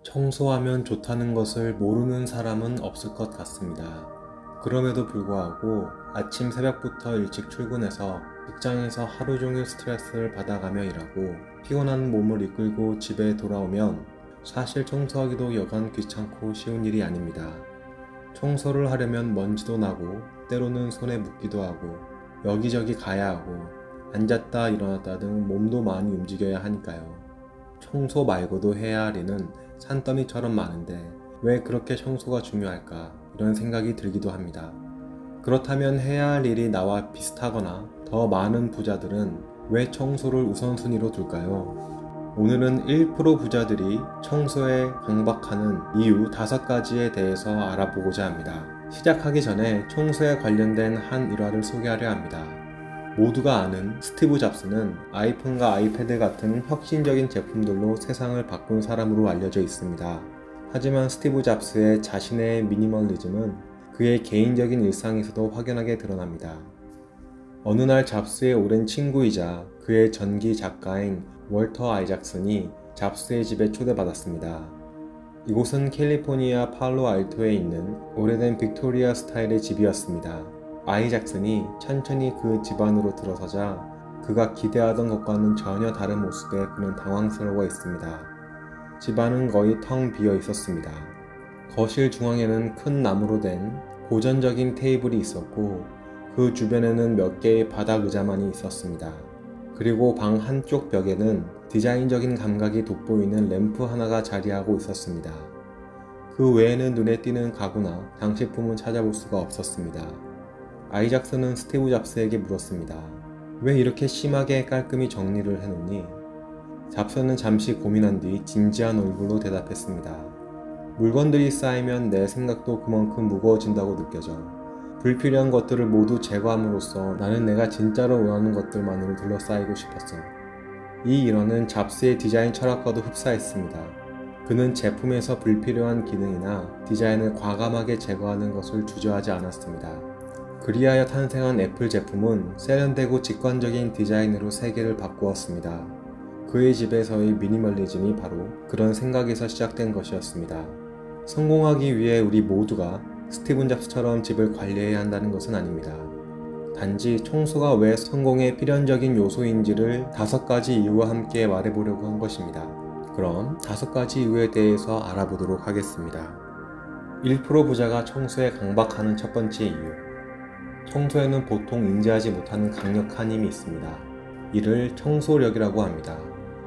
청소하면 좋다는 것을 모르는 사람은 없을 것 같습니다. 그럼에도 불구하고 아침 새벽부터 일찍 출근해서 직장에서 하루 종일 스트레스를 받아가며 일하고 피곤한 몸을 이끌고 집에 돌아오면 사실 청소하기도 여간 귀찮고 쉬운 일이 아닙니다. 청소를 하려면 먼지도 나고 때로는 손에 묻기도 하고 여기저기 가야 하고 앉았다 일어났다 등 몸도 많이 움직여야 하니까요. 청소 말고도 해야 할 일은 산더미처럼 많은데 왜 그렇게 청소가 중요할까 이런 생각이 들기도 합니다. 그렇다면 해야 할 일이 나와 비슷하거나 더 많은 부자들은 왜 청소를 우선순위로 둘까요? 오늘은 1% 부자들이 청소에 강박하는 이유 5가지에 대해서 알아보고자 합니다. 시작하기 전에 청소에 관련된 한 일화를 소개하려 합니다. 모두가 아는 스티브 잡스는 아이폰과 아이패드 같은 혁신적인 제품들로 세상을 바꾼 사람으로 알려져 있습니다. 하지만 스티브 잡스의 자신의 미니멀리즘은 그의 개인적인 일상에서도 확연하게 드러납니다. 어느 날 잡스의 오랜 친구이자 그의 전기 작가인 월터 아이작슨이 잡스의 집에 초대받았습니다. 이곳은 캘리포니아 팔로 알토에 있는 오래된 빅토리아 스타일의 집이었습니다. 아이작슨이 천천히 그 집 안으로 들어서자 그가 기대하던 것과는 전혀 다른 모습에 그는 당황스러워 했습니다. 집안은 거의 텅 비어 있었습니다. 거실 중앙에는 큰 나무로 된 고전적인 테이블이 있었고 그 주변에는 몇 개의 바닥 의자만이 있었습니다. 그리고 방 한쪽 벽에는 디자인적인 감각이 돋보이는 램프 하나가 자리하고 있었습니다. 그 외에는 눈에 띄는 가구나 장식품은 찾아볼 수가 없었습니다. 아이작슨은 스티브 잡스에게 물었습니다. 왜 이렇게 심하게 깔끔히 정리를 해놓니? 잡스는 잠시 고민한 뒤 진지한 얼굴로 대답했습니다. 물건들이 쌓이면 내 생각도 그만큼 무거워진다고 느껴져. 불필요한 것들을 모두 제거함으로써 나는 내가 진짜로 원하는 것들만으로 둘러싸이고 싶었어. 이 일화는 잡스의 디자인 철학과도 흡사했습니다. 그는 제품에서 불필요한 기능이나 디자인을 과감하게 제거하는 것을 주저하지 않았습니다. 그리하여 탄생한 애플 제품은 세련되고 직관적인 디자인으로 세계를 바꾸었습니다. 그의 집에서의 미니멀리즘이 바로 그런 생각에서 시작된 것이었습니다. 성공하기 위해 우리 모두가 스티븐 잡스처럼 집을 관리해야 한다는 것은 아닙니다. 단지 청소가 왜 성공의 필연적인 요소인지를 5가지 이유와 함께 말해보려고 한 것입니다. 그럼 5가지 이유에 대해서 알아보도록 하겠습니다. 1% 부자가 청소에 강박하는 첫 번째 이유. 청소에는 보통 인지하지 못하는 강력한 힘이 있습니다. 이를 청소력이라고 합니다.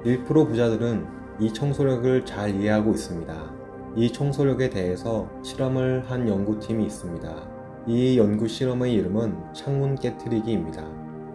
1% 부자들은 이 청소력을 잘 이해하고 있습니다. 이 청소력에 대해서 실험을 한 연구팀이 있습니다. 이 연구 실험의 이름은 창문 깨트리기입니다.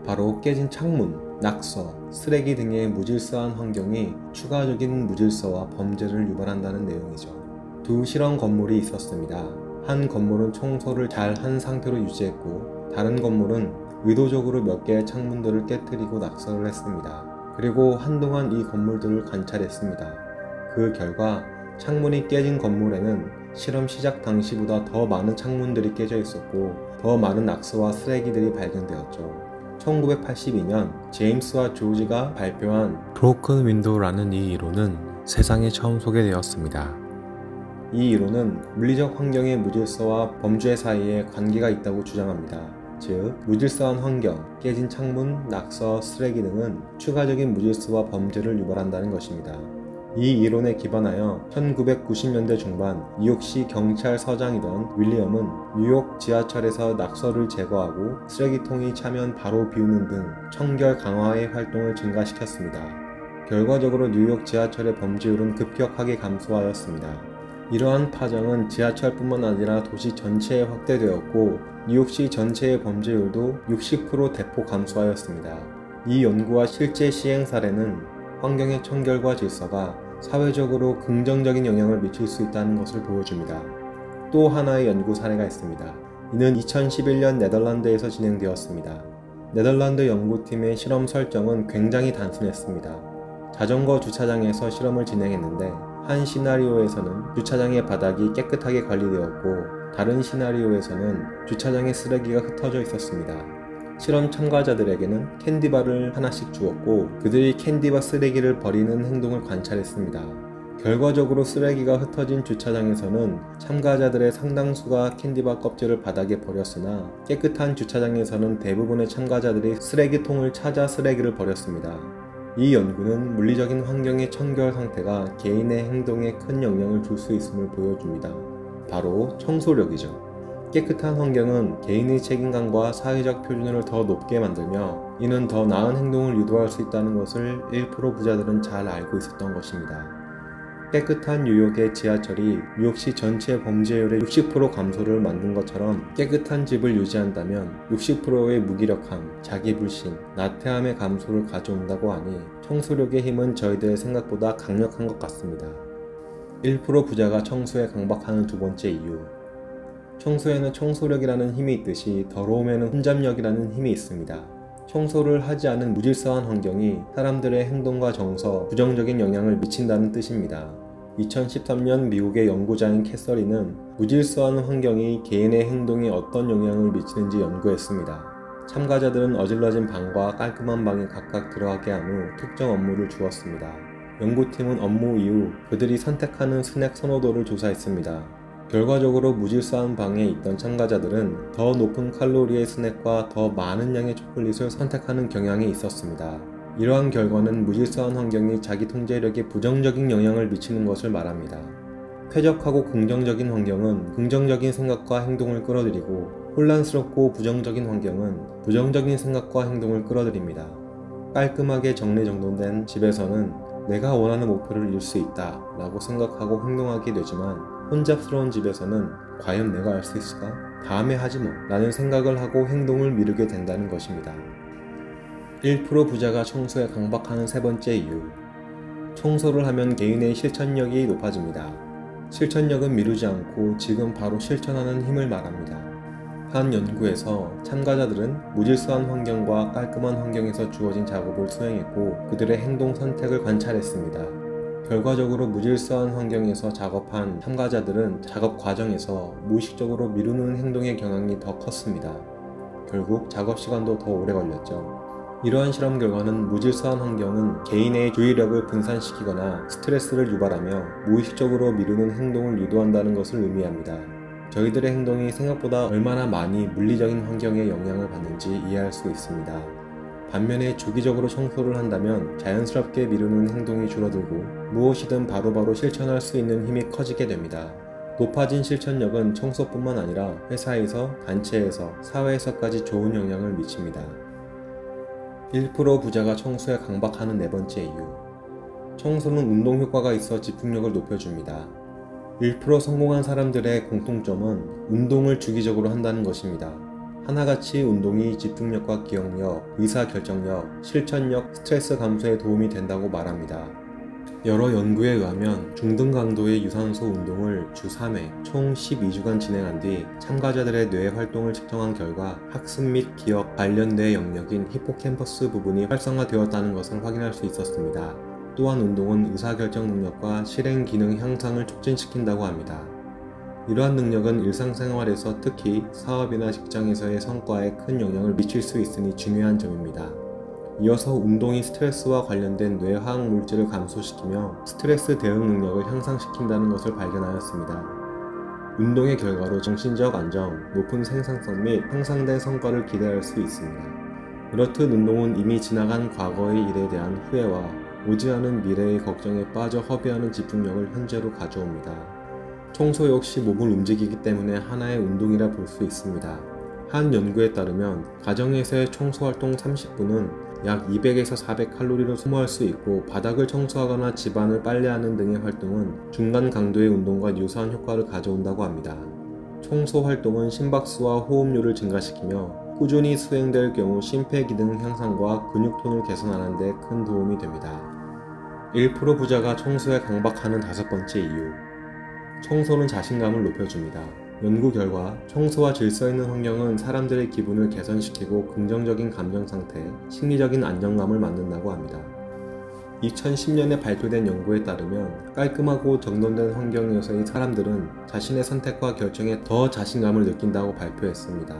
바로 깨진 창문, 낙서, 쓰레기 등의 무질서한 환경이 추가적인 무질서와 범죄를 유발한다는 내용이죠. 두 실험 건물이 있었습니다. 한 건물은 청소를 잘 한 상태로 유지했고 다른 건물은 의도적으로 몇 개의 창문들을 깨트리고 낙서를 했습니다. 그리고 한동안 이 건물들을 관찰했습니다. 그 결과 창문이 깨진 건물에는 실험 시작 당시보다 더 많은 창문들이 깨져 있었고 더 많은 낙서와 쓰레기들이 발견되었죠. 1982년 제임스와 조지가 발표한 브로큰 윈도우라는 이 이론은 세상에 처음 소개되었습니다. 이 이론은 물리적 환경의 무질서와 범죄 사이에 관계가 있다고 주장합니다. 즉, 무질서한 환경, 깨진 창문, 낙서, 쓰레기 등은 추가적인 무질서와 범죄를 유발한다는 것입니다. 이 이론에 기반하여 1990년대 중반 뉴욕시 경찰서장이던 윌리엄은 뉴욕 지하철에서 낙서를 제거하고 쓰레기통이 차면 바로 비우는 등 청결 강화의 활동을 증가시켰습니다. 결과적으로 뉴욕 지하철의 범죄율은 급격하게 감소하였습니다. 이러한 파장은 지하철뿐만 아니라 도시 전체에 확대되었고 뉴욕시 전체의 범죄율도 60% 대폭 감소하였습니다. 이 연구와 실제 시행 사례는 환경의 청결과 질서가 사회적으로 긍정적인 영향을 미칠 수 있다는 것을 보여줍니다. 또 하나의 연구 사례가 있습니다. 이는 2011년 네덜란드에서 진행되었습니다. 네덜란드 연구팀의 실험 설정은 굉장히 단순했습니다. 자전거 주차장에서 실험을 진행했는데 한 시나리오에서는 주차장의 바닥이 깨끗하게 관리되었고 다른 시나리오에서는 주차장의 쓰레기가 흩어져 있었습니다. 실험 참가자들에게는 캔디바를 하나씩 주었고 그들이 캔디바 쓰레기를 버리는 행동을 관찰했습니다. 결과적으로 쓰레기가 흩어진 주차장에서는 참가자들의 상당수가 캔디바 껍질을 바닥에 버렸으나 깨끗한 주차장에서는 대부분의 참가자들이 쓰레기통을 찾아 쓰레기를 버렸습니다. 이 연구는 물리적인 환경의 청결 상태가 개인의 행동에 큰 영향을 줄 수 있음을 보여줍니다. 바로 청소력이죠. 깨끗한 환경은 개인의 책임감과 사회적 표준을 더 높게 만들며 이는 더 나은 행동을 유도할 수 있다는 것을 1% 부자들은 잘 알고 있었던 것입니다. 깨끗한 뉴욕의 지하철이 뉴욕시 전체 범죄율의 60% 감소를 만든 것처럼 깨끗한 집을 유지한다면 60%의 무기력함, 자기불신, 나태함의 감소를 가져온다고 하니 청소력의 힘은 저희들의 생각보다 강력한 것 같습니다. 1% 부자가 청소에 강박하는 두 번째 이유. 청소에는 청소력이라는 힘이 있듯이 더러움에는 혼잡력이라는 힘이 있습니다. 청소를 하지 않은 무질서한 환경이 사람들의 행동과 정서, 부정적인 영향을 미친다는 뜻입니다. 2013년 미국의 연구자인 캐서린은 무질서한 환경이 개인의 행동에 어떤 영향을 미치는지 연구했습니다. 참가자들은 어질러진 방과 깔끔한 방에 각각 들어가게 한 후 특정 업무를 주었습니다. 연구팀은 업무 이후 그들이 선택하는 스낵 선호도를 조사했습니다. 결과적으로 무질서한 방에 있던 참가자들은 더 높은 칼로리의 스낵과 더 많은 양의 초콜릿을 선택하는 경향이 있었습니다. 이러한 결과는 무질서한 환경이 자기 통제력에 부정적인 영향을 미치는 것을 말합니다. 쾌적하고 긍정적인 환경은 긍정적인 생각과 행동을 끌어들이고 혼란스럽고 부정적인 환경은 부정적인 생각과 행동을 끌어들입니다. 깔끔하게 정리정돈된 집에서는 내가 원하는 목표를 이룰 수 있다 라고 생각하고 행동하게 되지만 혼잡스러운 집에서는 과연 내가 할 수 있을까? 다음에 하지 뭐 라는 생각을 하고 행동을 미루게 된다는 것입니다. 1% 부자가 청소에 강박하는 세 번째 이유. 청소를 하면 개인의 실천력이 높아집니다. 실천력은 미루지 않고 지금 바로 실천하는 힘을 말합니다. 한 연구에서 참가자들은 무질서한 환경과 깔끔한 환경에서 주어진 작업을 수행했고 그들의 행동 선택을 관찰했습니다. 결과적으로 무질서한 환경에서 작업한 참가자들은 작업 과정에서 무의식적으로 미루는 행동의 경향이 더 컸습니다. 결국 작업 시간도 더 오래 걸렸죠. 이러한 실험 결과는 무질서한 환경은 개인의 주의력을 분산시키거나 스트레스를 유발하며 무의식적으로 미루는 행동을 유도한다는 것을 의미합니다. 저희들의 행동이 생각보다 얼마나 많이 물리적인 환경에 영향을 받는지 이해할 수 있습니다. 반면에 주기적으로 청소를 한다면 자연스럽게 미루는 행동이 줄어들고 무엇이든 바로바로 실천할 수 있는 힘이 커지게 됩니다. 높아진 실천력은 청소뿐만 아니라 회사에서, 단체에서, 사회에서까지 좋은 영향을 미칩니다. 1% 부자가 청소에 강박하는 네 번째 이유. 청소는 운동 효과가 있어 집중력을 높여줍니다. 1% 성공한 사람들의 공통점은 운동을 주기적으로 한다는 것입니다. 하나같이 운동이 집중력과 기억력, 의사결정력, 실천력, 스트레스 감소에 도움이 된다고 말합니다. 여러 연구에 의하면 중등 강도의 유산소 운동을 주 3회, 총 12주간 진행한 뒤 참가자들의 뇌 활동을 측정한 결과 학습 및 기억 관련 뇌 영역인 히포캠퍼스 부분이 활성화되었다는 것을 확인할 수 있었습니다. 또한 운동은 의사결정 능력과 실행 기능 향상을 촉진시킨다고 합니다. 이러한 능력은 일상생활에서 특히 사업이나 직장에서의 성과에 큰 영향을 미칠 수 있으니 중요한 점입니다. 이어서 운동이 스트레스와 관련된 뇌 화학 물질을 감소시키며 스트레스 대응 능력을 향상시킨다는 것을 발견하였습니다. 운동의 결과로 정신적 안정, 높은 생산성 및 향상된 성과를 기대할 수 있습니다. 이렇듯 운동은 이미 지나간 과거의 일에 대한 후회와 오지 않은 미래의 걱정에 빠져 허비하는 집중력을 현재로 가져옵니다. 청소 역시 몸을 움직이기 때문에 하나의 운동이라 볼 수 있습니다. 한 연구에 따르면 가정에서의 청소활동 30분은 약 200에서 400칼로리를 소모할 수 있고 바닥을 청소하거나 집안을 빨래하는 등의 활동은 중간 강도의 운동과 유사한 효과를 가져온다고 합니다. 청소 활동은 심박수와 호흡률을 증가시키며 꾸준히 수행될 경우 심폐기능 향상과 근육톤을 개선하는 데 큰 도움이 됩니다. 1% 부자가 청소에 강박하는 다섯 번째 이유. 청소는 자신감을 높여줍니다. 연구 결과 청소와 질서 있는 환경은 사람들의 기분을 개선시키고 긍정적인 감정 상태, 심리적인 안정감을 만든다고 합니다. 2010년에 발표된 연구에 따르면 깔끔하고 정돈된 환경에서의 사람들은 자신의 선택과 결정에 더 자신감을 느낀다고 발표했습니다.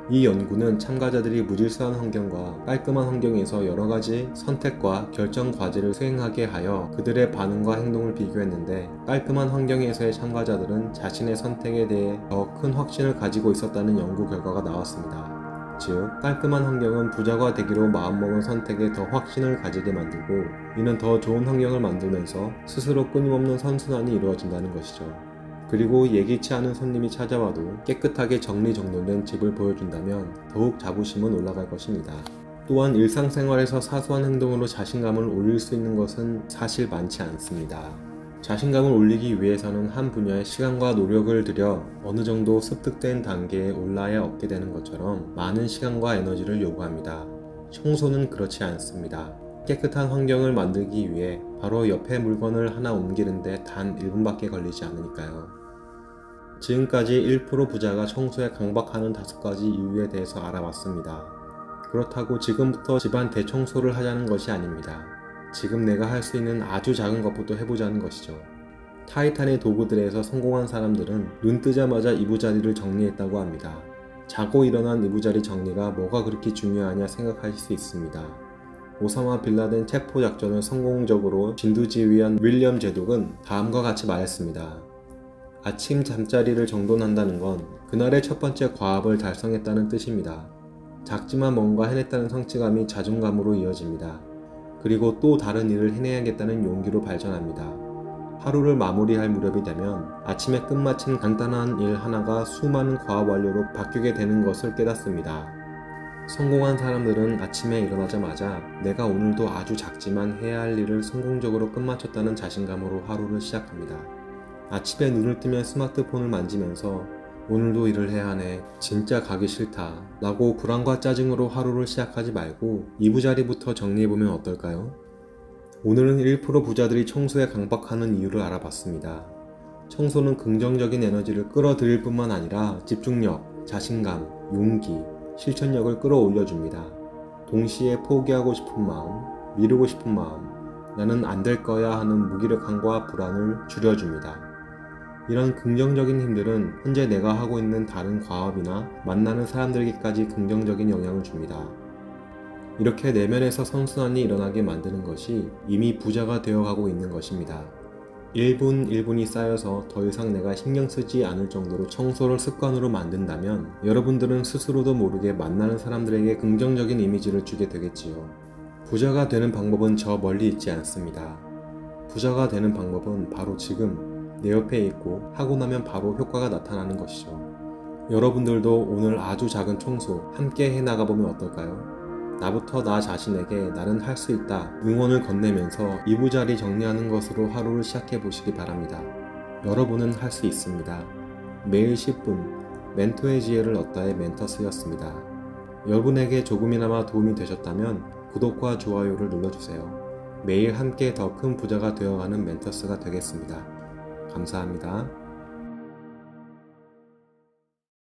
이 연구는 참가자들이 무질서한 환경과 깔끔한 환경에서 여러가지 선택과 결정 과제를 수행하게 하여 그들의 반응과 행동을 비교했는데, 깔끔한 환경에서의 참가자들은 자신의 선택에 대해 더 큰 확신을 가지고 있었다는 연구 결과가 나왔습니다. 즉, 깔끔한 환경은 부자가 되기로 마음먹은 선택에 더 확신을 가지게 만들고, 이는 더 좋은 환경을 만들면서 스스로 끊임없는 선순환이 이루어진다는 것이죠. 그리고 예기치 않은 손님이 찾아와도 깨끗하게 정리정돈된 집을 보여준다면 더욱 자부심은 올라갈 것입니다. 또한 일상생활에서 사소한 행동으로 자신감을 올릴 수 있는 것은 사실 많지 않습니다. 자신감을 올리기 위해서는 한 분야에 시간과 노력을 들여 어느 정도 습득된 단계에 올라야 얻게 되는 것처럼 많은 시간과 에너지를 요구합니다. 청소는 그렇지 않습니다. 깨끗한 환경을 만들기 위해 바로 옆에 물건을 하나 옮기는데 단 1분밖에 걸리지 않으니까요. 지금까지 1% 부자가 청소에 강박하는 5가지 이유에 대해서 알아봤습니다. 그렇다고 지금부터 집안 대청소를 하자는 것이 아닙니다. 지금 내가 할 수 있는 아주 작은 것부터 해보자는 것이죠. 타이탄의 도구들에서 성공한 사람들은 눈 뜨자마자 이부자리를 정리했다고 합니다. 자고 일어난 이부자리 정리가 뭐가 그렇게 중요하냐 생각하실 수 있습니다. 오사마 빌라덴 체포 작전을 성공적으로 진두지휘한 윌리엄 제독은 다음과 같이 말했습니다. 아침 잠자리를 정돈한다는 건 그날의 첫 번째 과업을 달성했다는 뜻입니다. 작지만 뭔가 해냈다는 성취감이 자존감으로 이어집니다. 그리고 또 다른 일을 해내야겠다는 용기로 발전합니다. 하루를 마무리할 무렵이 되면 아침에 끝마친 간단한 일 하나가 수많은 과업 완료로 바뀌게 되는 것을 깨닫습니다. 성공한 사람들은 아침에 일어나자마자 내가 오늘도 아주 작지만 해야 할 일을 성공적으로 끝마쳤다는 자신감으로 하루를 시작합니다. 아침에 눈을 뜨면 스마트폰을 만지면서 오늘도 일을 해야 하네, 진짜 가기 싫다 라고 불안과 짜증으로 하루를 시작하지 말고 이부자리부터 정리해보면 어떨까요? 오늘은 1% 부자들이 청소에 강박하는 이유를 알아봤습니다. 청소는 긍정적인 에너지를 끌어들일 뿐만 아니라 집중력, 자신감, 용기, 실천력을 끌어올려줍니다. 동시에 포기하고 싶은 마음, 미루고 싶은 마음, 나는 안 될 거야 하는 무기력함과 불안을 줄여줍니다. 이런 긍정적인 힘들은 현재 내가 하고 있는 다른 과업이나 만나는 사람들에게까지 긍정적인 영향을 줍니다. 이렇게 내면에서 선순환이 일어나게 만드는 것이 이미 부자가 되어가고 있는 것입니다. 1분 1분이 쌓여서 더 이상 내가 신경 쓰지 않을 정도로 청소를 습관으로 만든다면 여러분들은 스스로도 모르게 만나는 사람들에게 긍정적인 이미지를 주게 되겠지요. 부자가 되는 방법은 저 멀리 있지 않습니다. 부자가 되는 방법은 바로 지금 내 옆에 있고 하고 나면 바로 효과가 나타나는 것이죠. 여러분들도 오늘 아주 작은 청소 함께 해나가보면 어떨까요? 나부터 나 자신에게 나는 할 수 있다 응원을 건네면서 이부자리 정리하는 것으로 하루를 시작해 보시기 바랍니다. 여러분은 할 수 있습니다. 매일 10분 멘토의 지혜를 얻다의 멘터스였습니다. 여러분에게 조금이나마 도움이 되셨다면 구독과 좋아요를 눌러주세요. 매일 함께 더 큰 부자가 되어가는 멘터스가 되겠습니다. 감사합니다.